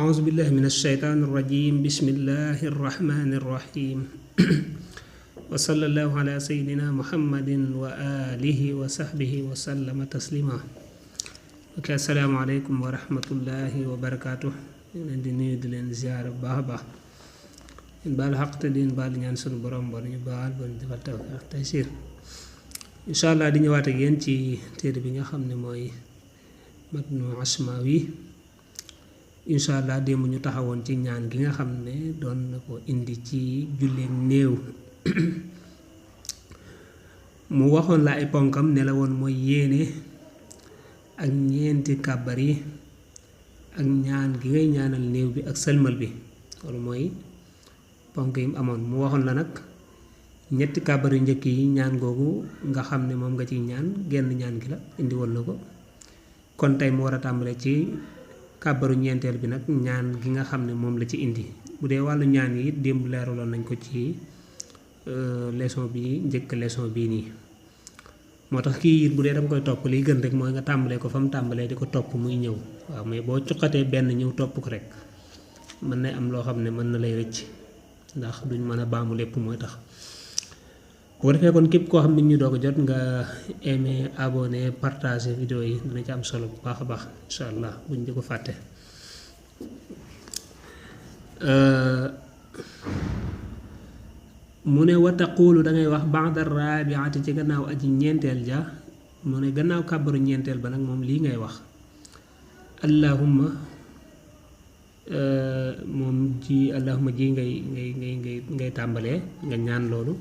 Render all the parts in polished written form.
أعوذ بالله من الشيطان الرجيم بسم الله الرحمن الرحيم وصلى الله على سيدنا محمد وآله وصحبه وسلم تسليما السلام عليكم ورحمة الله وبركاته di nuyu di leen ziyaara bu baax a baax in baal xaq te din baal ñaan sunu borom ba ñu baal ba ñu defal tawfiq ak taysiir incha allah di ñëwaat ak yéen ci téere bi nga xam ne mooy Matnu Ashmawi incha allah démb ñu taxawoon ci ñaan gi nga xam ne doon na ko indi ci julleek néew mu waxoon la ay ponkam ne la woon mooy yéene ak ñeenti kàbbar yi ak ñaan gi ngay ñaanal néew bi ak sëlmal bi loolu mooy ponk yi mu amoon mu waxoon la nag ñetti kàbbar yu njëkk yi ñaan googu nga xam ne moom nga ciy ñaan genn ñaan gi la indi woon na ko kon tey mu war a tàmbale ci kàbbaru ñeenteel bi nag ñaan gi nga xam ne moom la ci indi bu dee wàllu ñaan yi démb leeraloon nañ ko ci leçon bi njëkk leçon bii nii moo tax kii it bu dee danga koy topp liy gën rek mooy nga tàmbalee ko fa mu tàmbalee di ko topp muy ñëw waaw mais boo cuqatee benn ñëw topp ko rek mën na am loo xam ne mën na lay rëcc ndax duñ mën a baamu lépp mooy tax bu ko defee kon képp koo xam ne ñu doog a jot nga aimé abonné partagé vidéo yi dina ci am solo bu baax a baax incha allah buñ di ko fàtte mu ne wa taqulu dangay wax ba'da rabi'ati ci gannaaw aji ñeenteel ja mu ne gannaaw kàbbaru ñeenteel ba nag moom lii ngay wax allahumma moom ji allahumma ji ngay tàmbalee nga ñaan loolu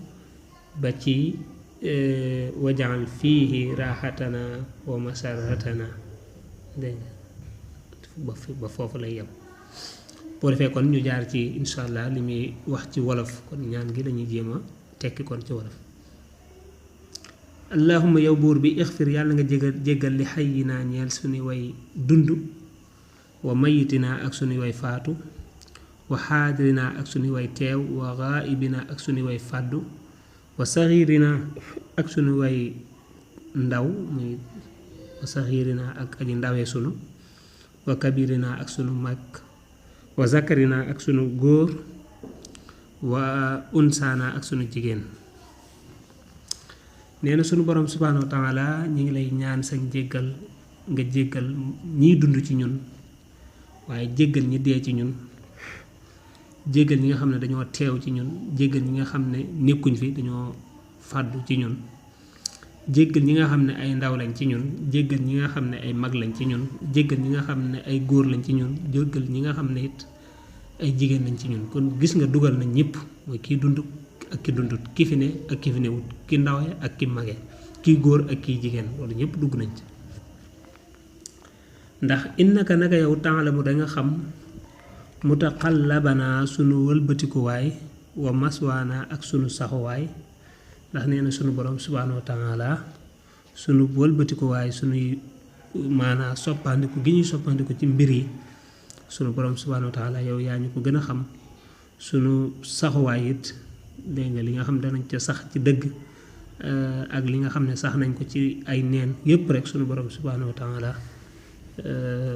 ba ci wajal fiihi raxatana wa masarratana dégg ba foofu lay yem boo defee kon ñu jaar ci insha allah li muy wax ci wolof kon ñaan gi dañuy jéem a tekki kon ci wolof allahumma yow buur bi ixfir yàlla nga jéggal li xayyinaa ñeel suñu way dund wa mayitinaa ak suñu way faatu wa xaadirinaa ak suñu way teew wa gaaibinaa ak suñu way fàddu wa saxiirinaa ak suñu way ndaw muy wa saxiirinaa ak aji ndawee sunu wa kabirinaa ak sunu mag wa zakarina ak sunu góor wa unsaana ak sunu jigéen nee na sunu borom subhaanahu wa taala ñi ngi lay ñaan sa njéggal nga jéggal ñiy dund ci ñun waaye jéggal ñi dee ci ñun jéggal ñi nga xam ne dañoo teew ci ñun jéggal ñi nga xam ne nekkuñ fi dañoo fàddu ci ñun jéggal ñi nga xam ne ay ndaw lañ ci ñun jéggal ñi nga xam ne ay mag lañ ci ñun jéggal ñi nga xam ne ay góor lañ ci ñun jéggal ñi nga xam ne it ay jigéen lañ ci ñun kon gis nga dugal nañ ñëpp mooy kii dund ak ki dundut ki fi ne ak ki fi newut ki ndawe ak ki mage kii góor ak kii jigéen loolu ñëpp dugg nañ ci ndax innaka naka yow ta'lamu danga xam mutaqallabana sunu wëlbatikuwaay wa maswaana ak sunu saxuwaay ndax nee na sunu borom subhaanahu wa taala sunu wëlbatikuwaay sunuy maanaa soppandiku gi ñuy soppandiku ci mbir yi sunu borom subhaanahu wa taala yow yaa ñu ko gën a xam sunu saxuwaay it dégg nga li nga xam danañ ca sax ci dëgg ak li nga xam ne sax nañ ko ci ay neen yépp rek sunu borom subhaanahu wa taala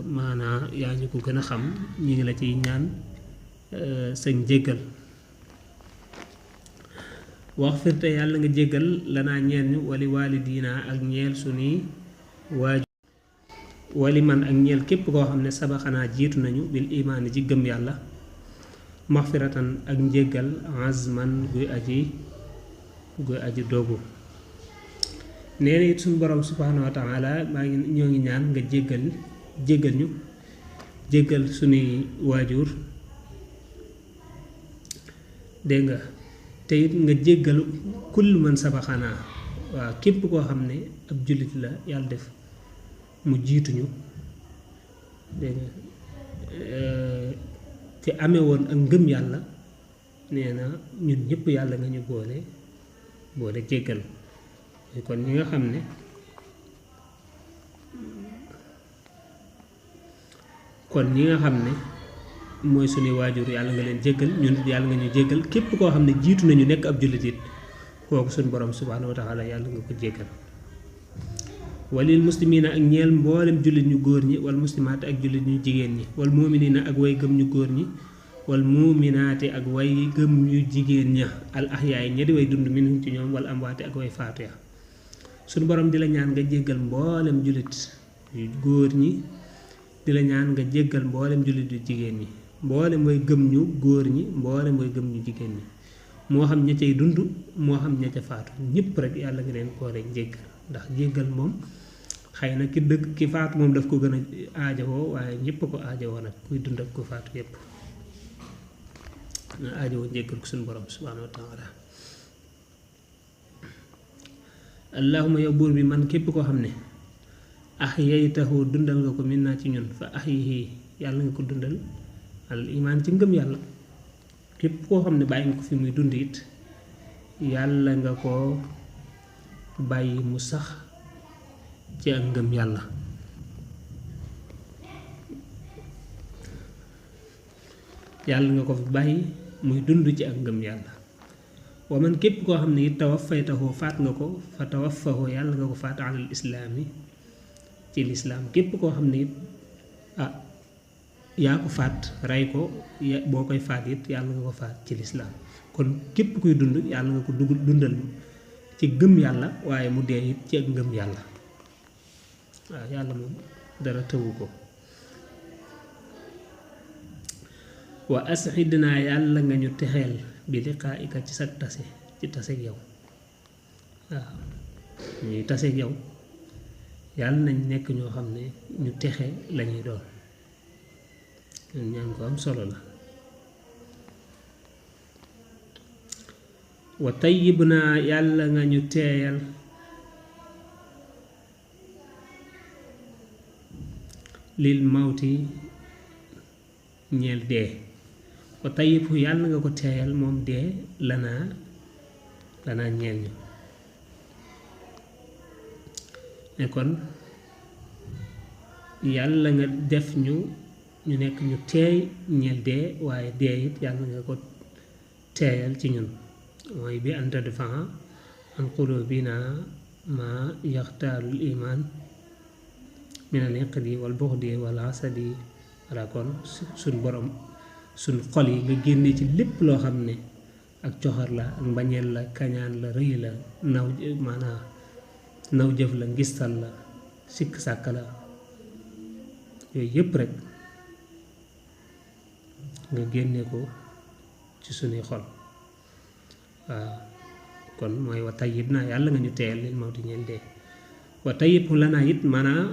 maanaa yaa ñu ko gën a xam ñu ngi la ciy ñaan sa njéggal wax firte yàlla nga jéggal lanaa ñeel ñu wali waalidiina ak ñeel sunuy waajur wali man ak ñeel képp koo xam ne sabaxanaa jiitu nañu bil imaani ci gëm yàlla maxfiratan ak njéggal azman guy aji doogu nee na it suñu borom subhaanahu wa taala maa ngi ñoo ngi ñaan nga jéggal ñu jéggal sunuy waajur dégg nga te it nga jéggalu kull man sabaxanaa waaw képp koo xam ne ab jullit la yàlla def mu jiituñu dégg nga te amee woon ak ngëm yàlla nee na ñun ñëpp yàlla nga ñu boole jéggal kon ñi nga xam ne mooy suñuy waajur yàlla nga leen jéggal ñun yàlla nga ñu jéggal képp koo xam ne jiitu nañu nekk ab jullit it kooku suñu borom subhaanahu wa taala yàlla nga ko jéggal walil muslimina ak ñeel mboolem jullit ñu góor ñi wal muslimaati ak jullit ñu jigéen ñi wal muminina ak way gëm ñu góor ñi wal muminaati ak way gëm ñu jigéen ña al ahyaay ña di way dund minhum ci ñoom wal amwaati ak way faatu ya suñu borom di la ñaan nga jéggal mboolem jullit yu góor ñi di la ñaan nga jéggal mboolem jullit yu jigéen ñi mboolem way gëm ñu góor ñi mboolem way gëm ñu jigéen ñi moo xam ña cay dund moo xam ña ca faatu ñëpp rek yàlla nga leen boole jéggal ndax jéggal moom xëy na ki dëgg ki faatu moom daf ko gën a aajowoo waaye ñëpp ko aajowoo nag kuy dund ak ku faatu yëpp na aajowoo jéggal ko suñu borom subhaanahu wa taala allahuma yow buur bi man képp koo xam ne ahyaytahu dundal nga ko min naa ci ñun fa ahyihi yàlla nga ko dundal al iman ci ngëm yàlla képp koo xam ne bàyyi nga ko fi muy dund it yàlla nga ko bàyyi mu sax ci ak ngëm yàlla yàlla nga ko fi bàyyi muy dund ci ak ngëm yàlla wa man képp koo xam ne it tawaffaytahu faat nga ko fa tawaffahu yàlla nga ko faat alal islaami ci lislaam képp koo xam ne it yaa ko faat rey ko boo koy faat it yàlla nga ko faat ci lislaam kon képp kuy dund yàlla nga ko dundal ci gëm yàlla waaye mu dee it ci ak ngëm yàlla waaw yàlla moom dara tëwu ko wa asxidnaa yàlla nga ñu texeel bi liqaa'ika ci sa tase ci taseeg yow waaw ñuy taseeg yow yàlla nañ nekk ñoo xam ne ñu texe lañuy doon ñaan ko am solo la wa tayyibnaa yàlla nga ñu teeyal lil mawti ñeel dee wa tayyibhu yàlla nga ko teeyal moom dee lanaa ñeel ñu ne kon yàlla nga def ñu nekk ñu teey ñeel dee waaye dee it yàlla nga ko teeyal ci ñun mooy bi anta dafaa an qulubina ma yaxtaarul iman min al iqdi wal buxdi wal hasadi wala kon suñ borom suñ xol yi nga génne ci lépp loo xam ne ak coxar la ak mbañeel la kañaan la rëy la naw jëf la ngistal la sikk sàkk la yooyu yépp rek nga génne ko ci suñuy xol waaw kon mooy wa tayyib naa yàlla nga ñu teyal lil mawti ñeel dee wa tayyib lanaa it maanaa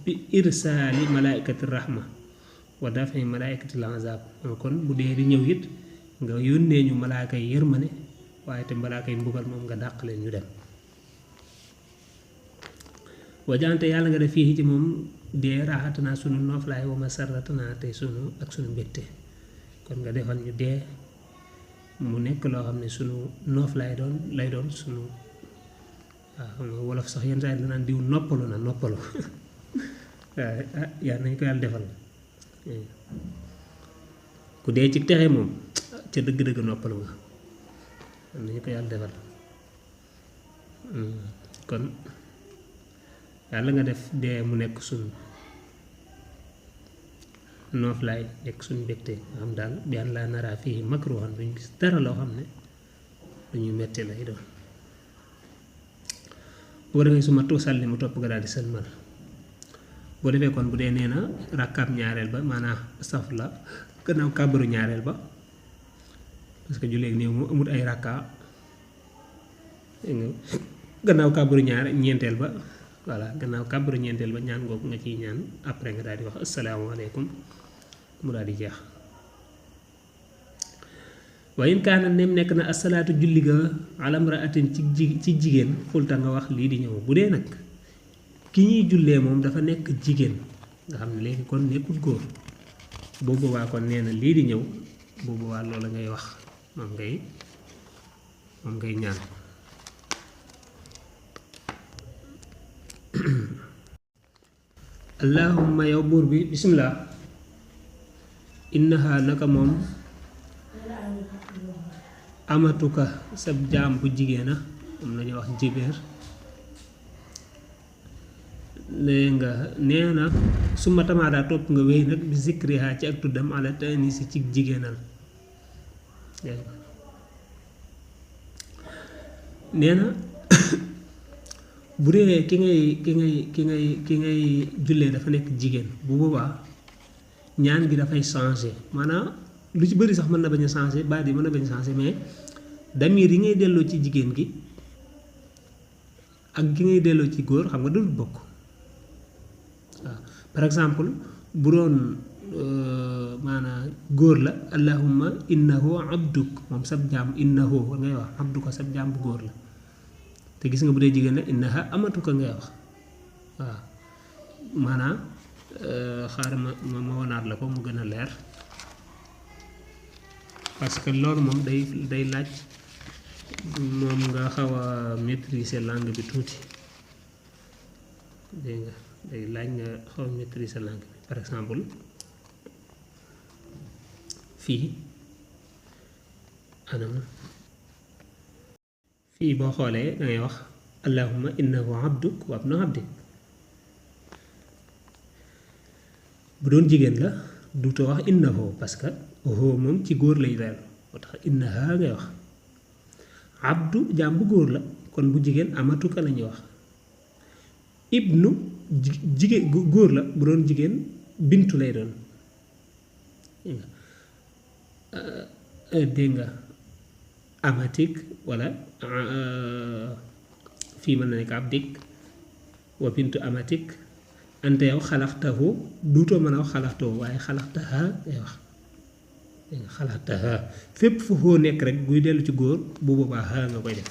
bi irsaali malaaykati rahma wa dafi malaaykati lanzab kon bu dee di ñëw it nga yónnee ñu malaaka yi yërmane waaye te malaaka yi mbugal moom nga dàq leen ñu dem wajaante yàlla nga def fii ci moom dee raaxatanaa sunu nooflaay wa masarratanaa tey sunu ak sunu mbégte kon nga defal ñu dee mu nekk loo xam ne sunu nooflaay lay doon sunu waaw xam nga wolof sax yenn saa yi danaan diw noppalu na noppalu waaw yàlla nañ ko yàlla defal ku dee ci texe moom ca dëgg-dëgg noppalu nga yàlla nañu ko yàlla defal kon yàlla nga def dee mu nekk suñ nooflaay nekk suñ mbégte nga xam daal bi an laa naraa fii makruhan duñ gis dara loo xam ne duñu metti lay doon boo defee su ma tuusalli mu topp nga daal di sëlmal boo defee kon bu dee nee na rakkaab ñaareel ba maanaam saf la gannaaw kàbbaru ñaareel ba parce que julleeg néew mu amut ay rakka gannaaw kàbbaru ñeenteel ba voilà gannaaw kàbbaru ñeenteel ba ñaan googu nga ciy ñaan après nga daal di wax asalaamaaleykum mu daal di jeex waaye in kaana nem nekk na asalaatu julli ga alam raatin ci jigéen xulta nga wax lii di ñëw bu dee nag ki ñuy jullee moom dafa nekk jigéen nga xam ne léegi kon nekkul góor boo boobaa kon nee na lii di ñëw boo boobaa loola ngay wax moom ngay ñaan allahumma yow buur bi bismillah innaha naka moom amatuka sab jaam bu jigéena am nañu wax jibéer léegi nga nee na suma tamaada topp nga wéy nag bi zikriha ci ak tuddam ala taanisi ci jigéenal dégg nga nee na bu dee ki ngay jullee dafa nekk jigéen bu boobaa ñaan gi dafay changer maanaam lu ci bëri sax mën na bañ a changer baat yi mën na bañ a changer mais damir yi ngay delloo ci jigéen gi ak gi ngay delloo ci góor xam nga dul bokk waaw par exemple bu doon maanaam góor la allahumma innahu abduk moom sab jaam innahu ngay wax abduka sab jaam bu góor la te gis nga bu dee jigéen la innaha amatuka ngay wax waaw maanaam xaaral ma wanaat la ko mu gën a leer parce que loolu moom day laaj moom nga xaw a maîtriser langue bi tuuti dégg nga day laaj nga xaw a maîtriser langue bi par exemple fii anam fii boo xoolee da ngay wax allahumma innahu abduk wa abnu abdik bu doon jigéen la duutoo wax innahu parce que hoo moom ci góor lay dellu moo tax innaha ngay wax abdu jaam bu góor la kon bu jigéen amatuka la ñuy wax ibnu jigéen góor la bu doon jigéen bintu lay doon dégg nga amatik wala fii mën na nekk abdik wa bintu amatik ante yow xalaxtahu duutoo mën a wax xalaxtahu waaye xalaxtaha ngay wax dégg nga xalaxtaha fépp fu xoo nekk rek buy dellu ci góor bu boobaa ha nga koy def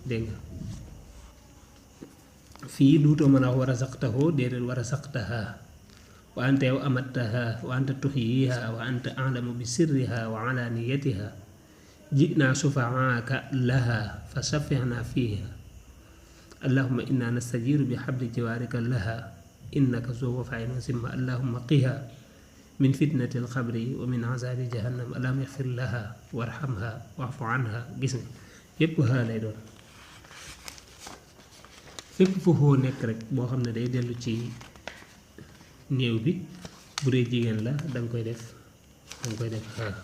dégg nga fii duutoo mën a wax war a saqtahu déedéet war a saqtaha wa anta yow amattaha wa anta tuxyiha wa anta alamu bi sirriha wa alaniyatiha jinaa sufaaka laha fa safihna fiha allahumma inna nastajiru bi xabli jiwaarika laha innaka zu wafain wa simma allahumma qiha min fitnati alxabri wa min azabi jahannam allahumma ixfir laha warhamha waafu anha gis nga yépp haa lay doon fépp fu xoo nekk rek boo xam ne day dellu ci néew bi bu dee jigéen la danga koy def haa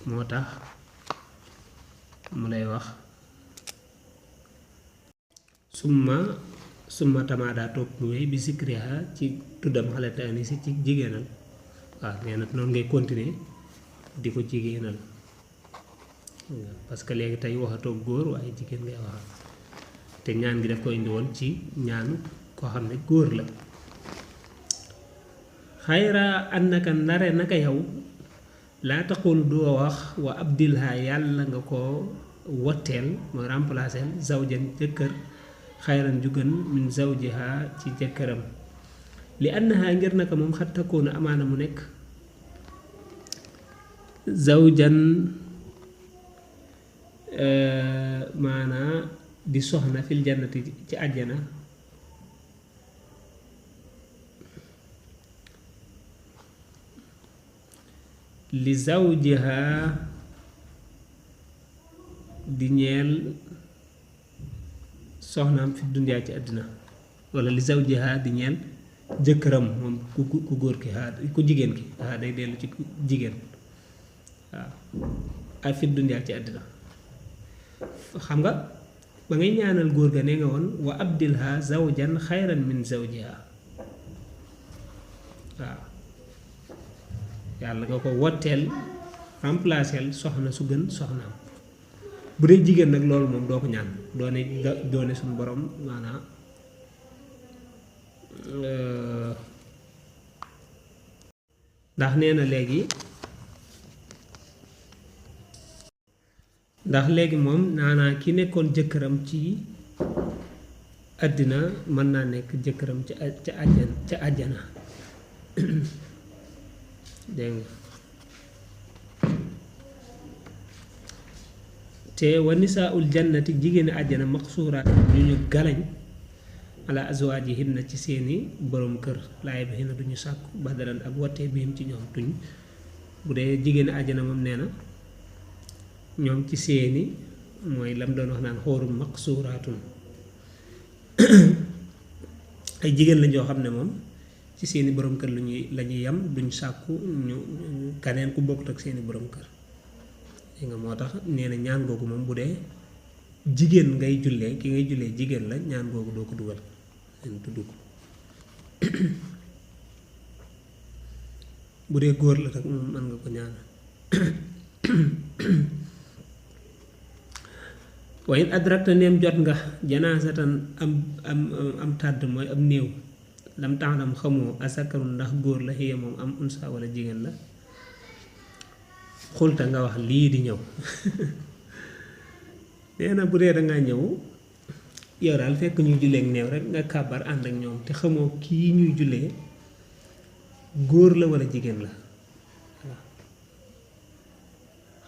moo tax mu lay wax summa tamaada topp mu wéy bi zikriha ci tuddam xale taani si ci jigéenal waaw nee na noonu ngay continuer di ko jigéenal parce que léegi tey waxatoo góor waaye jigéen ngay waxal te ñaan gi daf ko indi woon ci ñaanu koo xam ne góor la xayra annaka ndare naka yow laa taqul doo wax wa abdilha yàlla nga ko wotteel mooy remplacer zawjan jëkkër xayran ju gën min zawjiha ci jëkkëram li annaha ngir naka moom xat takkoona amaana mu nekk zawjan maanaa di soxna fil jannati ci àjjana li zawjiha di ñeel soxnaam fi dunyaa ci àddina wala li zawjiha di ñeel jëkkëram moom ku góor ki ku jigéen ki day dellu ci jigéen waaw ak fi dunyaa ci àddina xam nga ba ngay ñaanal góor ga ne nga woon wa abdilha zawjan xayran min zawjiha waaw yàlla nga ko wotteel remplacer soxna su gën soxnaam bu dee jigéen nag loolu moom doo ko ñaan doone suñu borom maanaam ndax nee na léegi moom naanaa ki nekkoon jëkkëram ci àddina mën naa nekk jëkkëram ca àjjana dégg nga te wa nisaaul jannati jigéeni àjjana maqsuuraat ñu ñu galañ ala azwaajihinna ci seeni borom kër laay bi na duñu sàkku badalan ak wattee biim ci ñoom tuñ bu dee jigéeni àjjana moom nee na ñoom ci seeni mooy lam doon wax naan xóorum maqsuuraatun ay jigéen lañ yoo xam ne moom ci seeni borom kër lañuy yam duñ sàkku ñu kaneen ku bokkut ak seeni borom kër nga moo tax nee na ñaan googu moom bu dee jigéen ngay jullee ki ngay jullee jigéen la ñaan googu doo ko dugal leen tudd ko bu dee góor la rek moom mën nga ko ñaan wa in adrakta neem jot nga janaasatan am tàdd mooy am néew lam taalam xamoo asakaru ndax góor la xiya moom am unsa wala jigéen la xulta nga wax lii di ñëw nee na bu dee dangaa ñëw yow daal fekk ñuy jullee ak néew rek nga kàbbar ànd ak ñoom te xamoo kii ñuy jullee góor la wala jigéen la waaw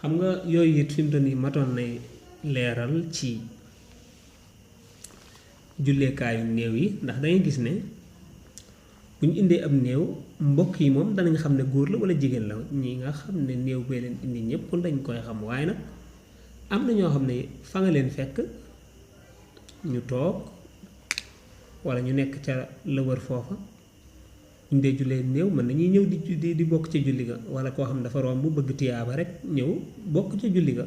xam nga yooyu it fi mu toll nii matoon nay leeral ci julleekaayu néew yi ndax dangay gis ne bu ñu indee ab néew mbokk yi moom danañ xam ne góor la wala jigéen la ñi nga xam ne néew bee leen indi ñëpp dañ koy xam waaye nag am na ñoo xam ne fa nga leen fekk ñu toog wala ñu nekk ca la wër foofa ñu dee jullee néew mën nañuy ñëw di bokk ca julli ga wala koo xam ne dafa romb bëgg tiyaaba rek ñëw bokk ca julli ga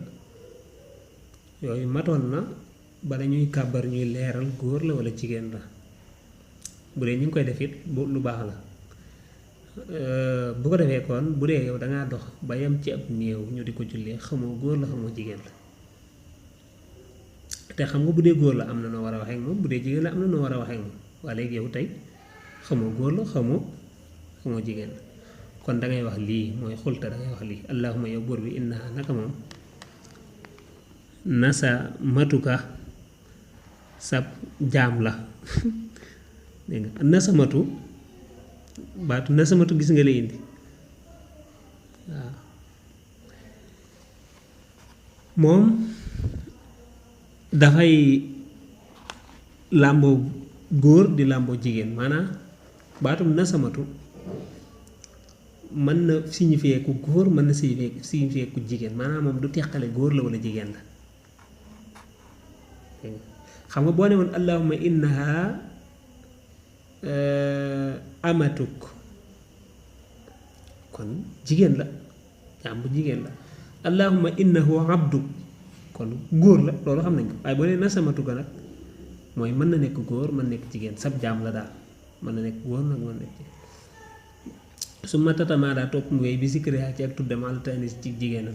yooyu matoon na bala ñuy kàbbar ñuy leeral góor la wala jigéen la bu dee ñu ngi koy def it lu baax la bu ko defee kon bu dee yow dangaa dox ba yem ci ab néew ñu di ko jullee xamoo góor la xamoo jigéen la te xam nga bu dee góor la am na noo war a waxee ak moom bu dee jigéen la am na noo war a waxee ak moom waa léegi yow tey xamoo góor la xamoo jigéen la kon dangay wax lii mooy xulta dangay wax lii allahumma yow buur bi innaha naka moom nasa matuka sab jaam la dégg nga nasamatu baatu nasamatu gis nga lay indi waaw moom dafay làmboo góor di làmboo jigéen maanaam baatum nasamatu mën na signifier ku góor mën na signifier ku jigéen maanaam moom du teqale góor la wala jigéen la xam nga boo ne woon allahumma innaha amatuk kon jigéen la jaam bu jigéen la allahumma innahu abduk kon góor la loolu xam nañ ko waaye boo nee nasamatuka nag mooy mën na nekk góor mën na nekk jigéen sab jaam la daal mën na nekk góor nag mën na nekk jigéen su ma tatamaa daa topp mu wéy bi sikriha ci ak tuddam al tanis ci jigéenam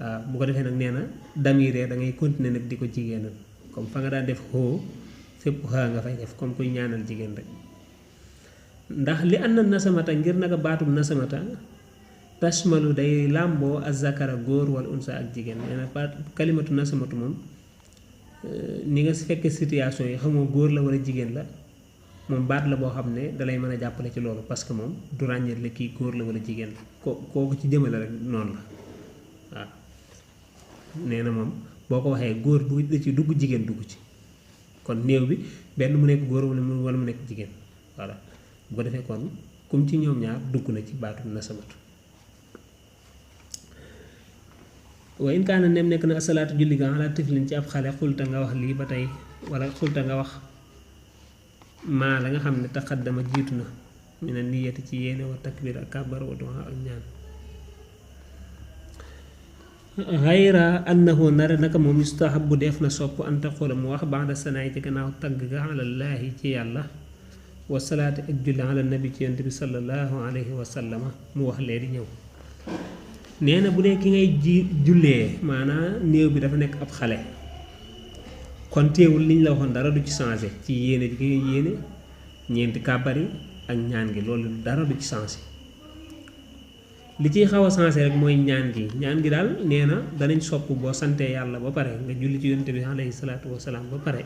waaw bu ko defee nag nee na damiree da ngay continuer nag di ko jigéenal comme fa nga daan def xoo fépp xaa nga fay def comme kuy ñaanal jigéen rek ndax li ànd na nasamata ngir naka baatum nasamata tashmalu day làmboo azakara góor wala unsa ak jigéen nee na kalimatu nasamatu moom ni nga fekkee situation yi xamoo góor la wala jigéen la moom baat la boo xam ne dalay mën a jàppale ci loolu parce que moom du ràññeet la kii góor la wala jigéen la kooku ci jëmale rek noonu la waaw nee na moom boo ko waxee góor bu da ci dugg jigéen dugg ci kon néew bi benn mu nekk góor wala mu nekk jigéen voilà bu ko defee kon kum ci ñoom ñaar dugg na ci baatum nasamatu wa in kaana nem nekk na asalaatu julli ga ala tiflin ci ab xale xulta nga wax lii ba tey wala xulta nga wax maa la nga xam ne taqaddama jiitu na ñu ne niyati ci yéene wa takbir ak kàbbar wa duha ak ñaan xayra annahu nare naka moom yustahab bu def na sopp an taqula mu wax ba'da sanaay ci gannaaw tagg ga alallaahi ci yàlla wa salaati ak julli ala nabi ci yonent bi sallallahu alayhi wa sallama mu wax lee di ñëw nee na bu dee ki ngay jullee maanaam néew bi dafa nekk ab xale kon teewul liñ la waxoon dara du ci changé ci yéene ji ngay yéene ñeenti kàbbar yi ak ñaan gi loolu dara du ci changé li ciy xaw a changé rek mooy ñaan gi daal nee na danañ sopp boo santee yàlla ba pare nga julli ci yonent bi alayhi salaatu wasalaam ba pare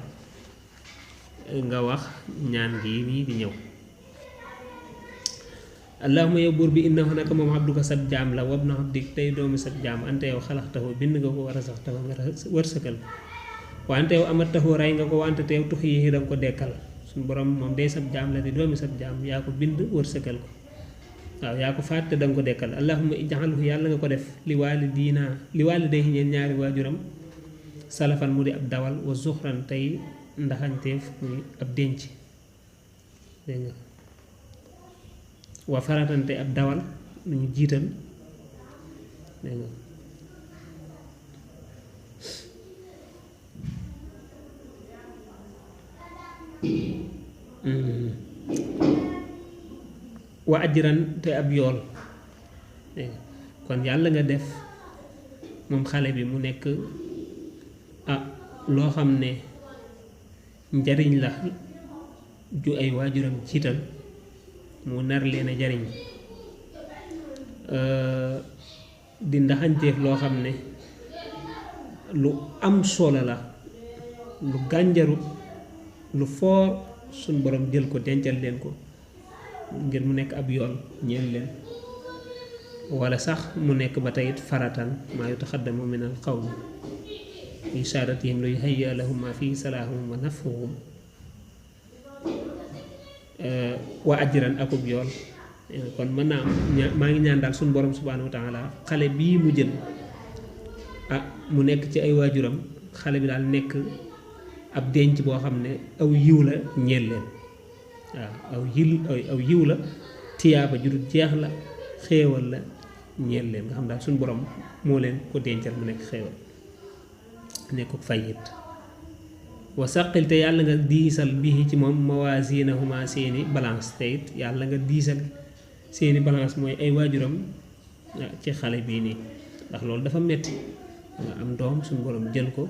nga wax ñaan gi nii di ñëw allahumma yow buur bi innahu naka moom abduka sab jaam la wabna abdik tey doomi sab jaam ante yow xalaxtahu bind nga ko war a sax taxu nga wërsëkal wante yow amat taxu rey nga ko wante teew tux yi danga ko dekkal suñu borom moom day sab jaam la di doomi sab jaam yaa ko bind wërsëkal ko waaw yaa ko faat te danga ko dekkal allahumma ij'alhu yàlla nga ko def li waaliday ñeen ñaari waajuram salafan mu di ab dawal wa zuxran tey ndaxanteef muy ab denc dégg nga wa faratante ab dawal lu ñu jiital dégg nga wa ajran te ab yool dégg nga kon yàlla nga def moom xale bi mu nekk loo xam ne njariñ la ju ay waajuram jiital mu nar leen a jariñ di ndaxanteef loo xam ne lu am solo la lu gànjaru lu foor suñ borom jël ko dencal leen ko ngir mu nekk ab yoon ñeel leen wala sax mu nekk ba tey it faratan maa yutaxaddamu min al qawmi bi shaadatihim lu yuhayyi lahum ma fi salaahum wa nafhum wa ajran akub yool kon mën naa am maa ngi ñaan daal suñu borom subhanahu wa taala xale bii mu jël mu nekk ci ay waajuram xale bi daal nekk ab denc boo xam ne aw yiw la ñeel leen waaw aw yiw la tiyaaba ju dul jeex la xéewal la ñeel leen nga xam daal suñu borom moo leen ko dencal mu nekk xéewal nekk fayit wa saqil te yàlla nga diisal bii ci moom mawasinahuma seeni balance te it yàlla nga diisal seeni balance mooy ay waajuram ci xale bii nii ndax loolu dafa metti nga am doom suñu borom jël ko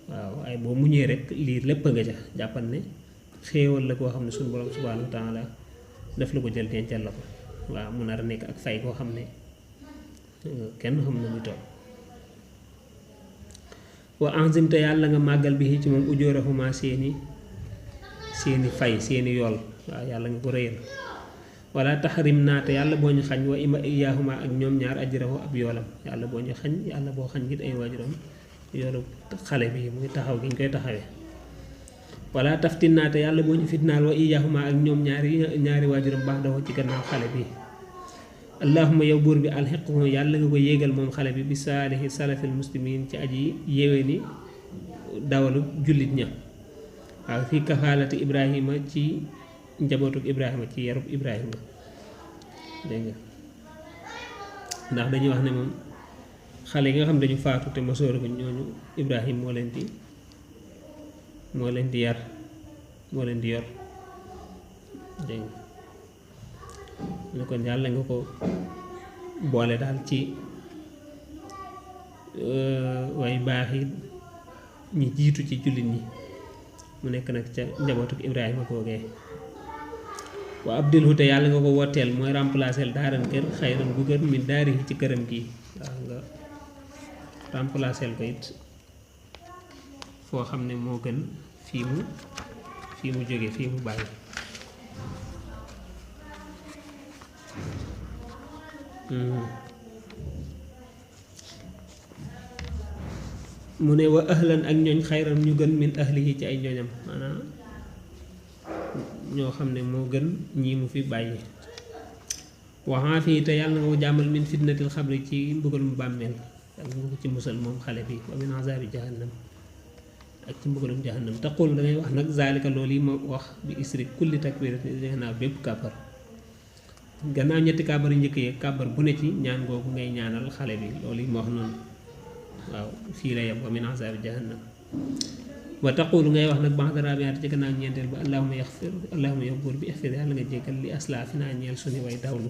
waaw ay boo muñee rek lii lépp nga ca jàppal ne xéewal la koo xam ne suñu borom subhanahu wa taala daf la ko jël dencal la ko waaw mu nar a nekk ak fay koo xam ne kenn xam na muy toll wa enzim te yàlla nga màggal bi ci moom ujoorahuma seeni fay seeni yool waaw yàlla nga ko rëyal wala taxarim naa te yàlla boo ñu xañ wa ima iyaahuma ak ñoom ñaar ajrahu ab yoolam yàlla boo ñu xañ yàlla boo xañ ngir ay waajuram yoolu xale bi muy taxaw gi ñu koy taxawee wala taftin naa te yàlla boo ñu fitnaal wa iyaahuma ak ñoom ñaari waajuram baax dawoo ci gannaaw xale bi allahuma yow buur bi alxiqhu yàlla nga ko yéegal moom xale bi bi saalihi salafil muslimin ci aji yéwee ni dawalu jullit ña waaw fii kafaalati ibrahima ci njabootuk ibrahima ci yarub ibrahima dégg nga ndax dañuy wax ne moom xale yi nga xam dañu faatu te masóora ko ñooñu ibrahim moo leen di yar moo leen di yor dégg nga kon yàlla nga ko boole daal ci way baax yi ñi jiitu ci jullit ñi mu nekk nag ca njabootuk ibrahima googee wa abdilhu te yàlla nga ko wooteel mooy remplacer daaran kër xayran gu gën min daari ci këram gi waaw nga remplacer ko it foo xam ne moo gën fii mu jóge fii mu bàyyi mu ne wa ahlan ak ñooñ xayran ñu gën min ahlihi ci ay ñooñam maanaam ñoo xam ne moo gën ñii mu fi bàyyi waxaa fii te yàlla nga ko jàmmal min fitnatil xabri ci mbugalum bàmmeel yàlla nga ko ci musal moom xale bi wa min azabi jahannam ak ci mbugalum jahannam taqul da ngay wax nag zalika loolu yi ma wax bi isri kulli takbiratin gannaaw bépp kàbbar gannaaw ñetti kàbbar yu njëkk yi kàbbar bu ne ci ñaan googu ngay ñaanal xale bi loolu yi ma wax noonu waaw fii la yem wa min azabi jahannam wa taqulu ngay wax nag ba'da rabi'ati ci gannaaw ñeenteel ba allahumma yow buur bi ixfir yàlla nga jéggal li aslaafinaa ñeel suñu way dawlu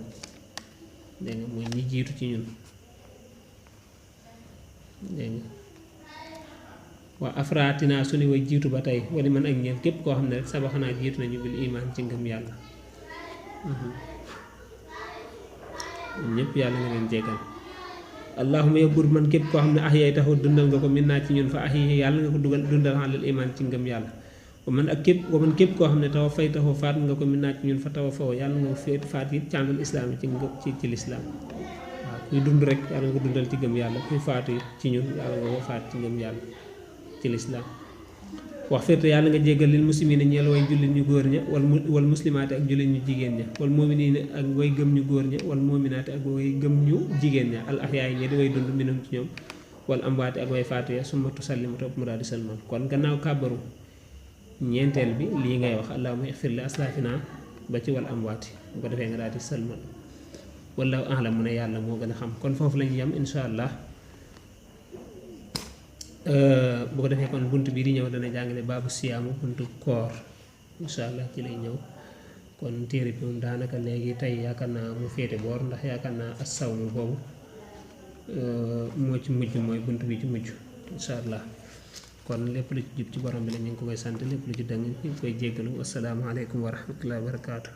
dégg nga mooy ñi jiitu ci ñun dégg nga wa afraatinaa suñu way jiitu ba tey wala man ak ñeel képp koo xam ne rek sabaxanaa jiitu nañu bil iman ci ngëm yàlla ñëpp yàlla nga leen jéggal allahuma yow buur man képp koo xam ne yaay taxaw dundal nga ko min naa ci ñun fa ahyi yàlla nga ko dundal xalal iman ci ngëm yàlla wa man képp koo xam ne tawa fay taxaw faat nga ko min naa ci ñun fa tawa faw yàlla nga ko faat it càngal islaam yi ci lislaam waaw kuy dund rek yàlla nga ko dundal ci ngëm yàlla kuy faatu it ci ñun yàlla nga ko faat ci ngëm yàlla ci lislaam wax firte yàlla nga jéggal lil muslimina ñeel way jullit ñu góor ña wal muslimaati ak jullit ñu jigéen ña wal mu'minina ak way gëm ñu góor ña wal mu'minaati ak way gëm ñu jigéen ña al ahyaay ña di way dund minum ci ñoom wal amwaati ak way faatu ya summa tusallimu topp mu daal di salman kon gannaaw kàbbaru ñeenteel bi lii ngay wax allahumma ixfir li aslafina ba ci wal amwaati bu ko defee nga daal di sëlmal wallahu a'lam mu ne yàlla moo gën a xam kon foofu lañu yem insha allah bu ko defee kon bunt bi di ñëw dana jàngale baabu siyaamu buntu koor insha allah ci lay ñëw kon téere bi moom daanaka léegi tey yaakaar naa mu féete boor ndax yaakaar naa as-sawmu boobu moo ci mujj mooy bunt bi ci mujj insha allah kon lépp lu ci jub ci borom bi la ñu ngi ko koy sant lépp lu ci dëng ñu ngi koy jéggalu assalaamu aleykum wa rahmatullahi wa barakaatu